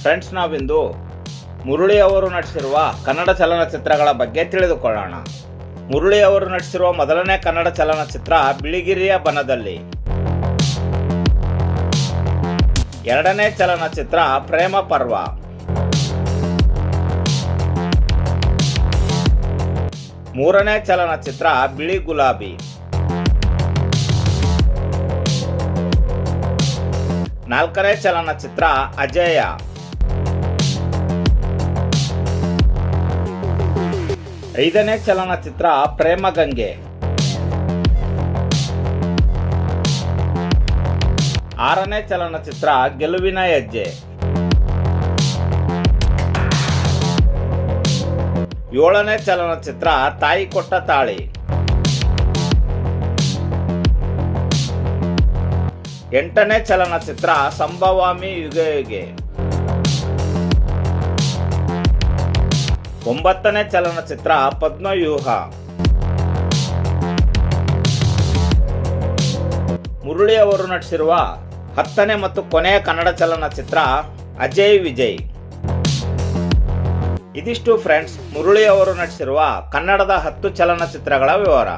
Friends, ನಾವಿಂದು ಮುರಳಿ ಅವರು ನಟಿಸಿರುವ ಕನ್ನಡ ಚಲನಚಿತ್ರಗಳ ಬಗ್ಗೆ ತಿಳಿದುಕೊಳ್ಳೋಣ. ಮುರಳಿ ಅವರು ನಟಿಸಿರುವ ಮೊದಲನೇ ಕನ್ನಡ ಚಲನಚಿತ್ರ ಬಿಳಿಗಿರಿಯ ಬನದಲ್ಲಿ. ಎರಡನೇ ಚಲನಚಿತ್ರ ಪ್ರೇಮ ಪರ್ವ. ಮೂರನೇ ಚಲನಚಿತ್ರ ಬಿಳಿ ಗುಲಾಬಿ. ನಾಲ್ಕನೇ ಚಲನಚಿತ್ರ ಅಜೇಯ. ಐದನೇ ಚಲನಚಿತ್ರ ಪ್ರೇಮಗಂಗೆ. ಆರನೇ ಚಲನಚಿತ್ರ ಗೆಲುವಿನ ಹೆಜ್ಜೆ. ಏಳನೇ ಚಲನಚಿತ್ರ ತಾಯಿ ಕೊಟ್ಟ ತಾಳಿ. ಎಂಟನೇ ಚಲನಚಿತ್ರ ಸಂಭವಾಮಿ ಯುಗೆ ಯುಗೆ. ಒಂಬತ್ತನೇ ಚಲನಚಿತ್ರ ಪದ್ಮವ್ಯೂಹ. ಮುರಳಿ ಅವರು ನಟಿಸಿರುವ 10ನೇ ಮತ್ತು ಕೊನೆಯ ಕನ್ನಡ ಚಲನಚಿತ್ರ ಅಜಯ್ ವಿಜಯ್. ಇದಿಷ್ಟು ಫ್ರೆಂಡ್ಸ್, ಮುರಳಿ ಅವರು ನಟಿಸಿರುವ ಕನ್ನಡದ 10 ಚಲನಚಿತ್ರಗಳ ವಿವರ.